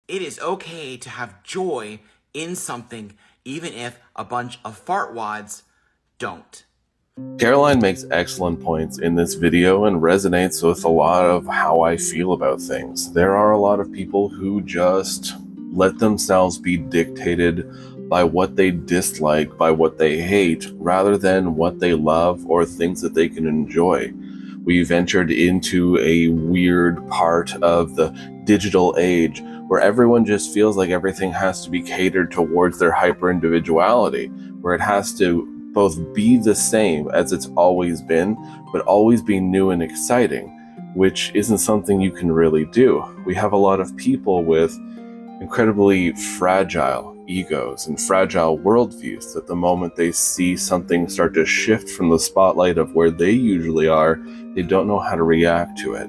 It is okay to have joy in something, even if a bunch of fartwads don't. Caroline makes excellent points in this video and resonates with a lot of how I feel about things. There are a lot of people who just let themselves be dictated by what they dislike, by what they hate, rather than what they love or things that they can enjoy. We've entered into a weird part of the digital age where everyone just feels like everything has to be catered towards their hyper individuality, where it has to both be the same as it's always been, but always be new and exciting, which isn't something you can really do. We have a lot of people with incredibly fragile egos and fragile worldviews that the moment they see something start to shift from the spotlight of where they usually are, they don't know how to react to it.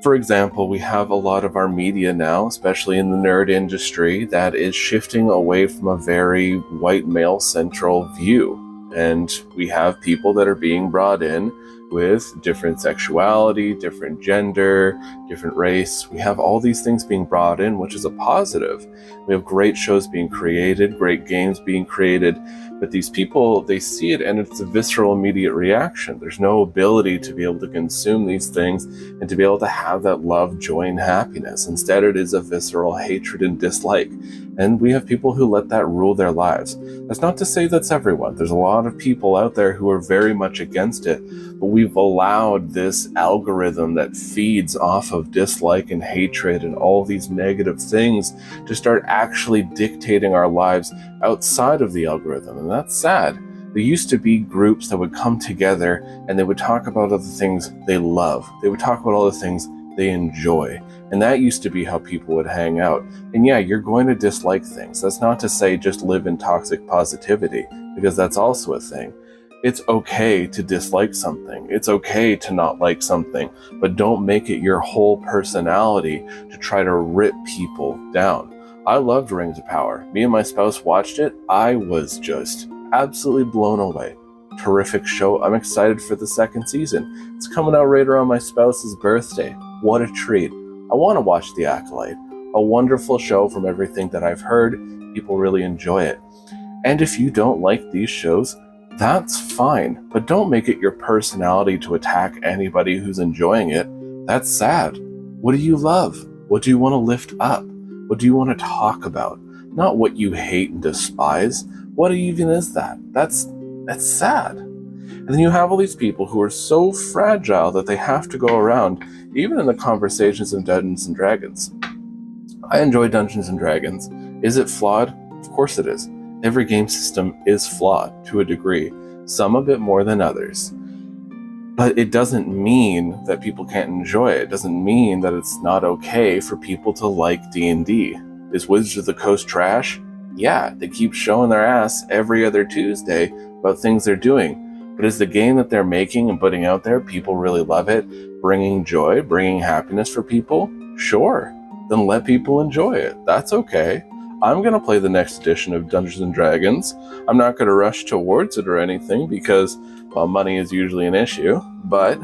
For example, we have a lot of our media now, especially in the nerd industry, that is shifting away from a very white male central view. And we have people that are being brought in with different sexuality, different gender, different race. We have all these things being brought in, which is a positive. We have great shows being created, great games being created, but these people, they see it and it's a visceral immediate reaction. There's no ability to be able to consume these things and to be able to have that love, joy, and happiness. Instead, it is a visceral hatred and dislike. And we have people who let that rule their lives. That's not to say that's everyone. There's a lot of people out there who are very much against it, but we've allowed this algorithm that feeds off of dislike and hatred and all these negative things to start actually dictating our lives outside of the algorithm. And that's sad. There used to be groups that would come together and they would talk about all the things they love. They would talk about all the things they enjoy. And that used to be how people would hang out. And yeah, you're going to dislike things. That's not to say just live in toxic positivity, because that's also a thing. It's okay to dislike something. It's okay to not like something, but don't make it your whole personality to try to rip people down. I loved Rings of Power. Me and my spouse watched it. I was just absolutely blown away. Terrific show. I'm excited for the second season. It's coming out right around my spouse's birthday. What a treat. I want to watch The Acolyte. A wonderful show from everything that I've heard. People really enjoy it. And if you don't like these shows, that's fine, but don't make it your personality to attack anybody who's enjoying it. That's sad. What do you love? What do you want to lift up? What do you want to talk about? Not what you hate and despise. What even is that? That's sad. And then you have all these people who are so fragile that they have to go around, even in the conversations in Dungeons and Dragons. I enjoy Dungeons and Dragons. Is it flawed? Of course it is. Every game system is flawed to a degree, some a bit more than others. But it doesn't mean that people can't enjoy it. It doesn't mean that it's not okay for people to like D&D. Is Wizards of the Coast trash? Yeah, they keep showing their ass every other Tuesday about things they're doing. But is the game that they're making and putting out there, people really love it, bringing joy, bringing happiness for people? Sure. Then let people enjoy it. That's okay. I'm going to play the next edition of Dungeons & Dragons. I'm not going to rush towards it or anything because, well, money is usually an issue. But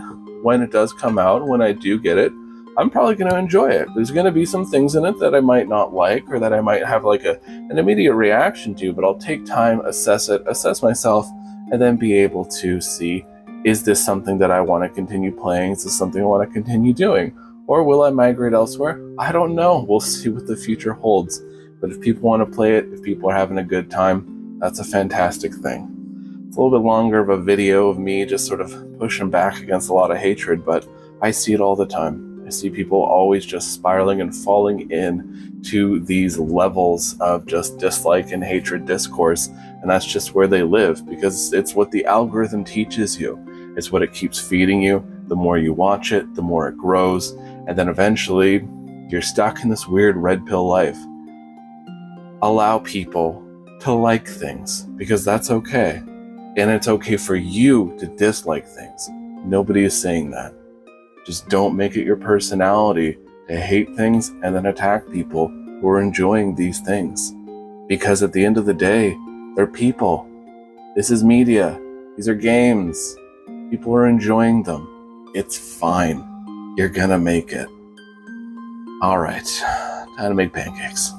when it does come out, when I do get it, I'm probably going to enjoy it. There's going to be some things in it that I might not like or that I might have like an immediate reaction to, but I'll take time, assess it, assess myself, and then be able to see, is this something that I want to continue playing? Is this something I want to continue doing? Or will I migrate elsewhere? I don't know. We'll see what the future holds. But if people want to play it, if people are having a good time, that's a fantastic thing. It's a little bit longer of a video of me just sort of pushing back against a lot of hatred, but I see it all the time. I see people always just spiraling and falling in to these levels of just dislike and hatred discourse, and that's just where they live, because it's what the algorithm teaches you. It's what it keeps feeding you. The more you watch it, the more it grows, and then eventually you're stuck in this weird red pill life. Allow people to like things, because that's okay. And it's okay for you to dislike things. Nobody is saying that. Just don't make it your personality to hate things and then attack people who are enjoying these things. Because at the end of the day, they're people. This is media. These are games. People are enjoying them. It's fine. You're gonna make it. All right. how to make pancakes.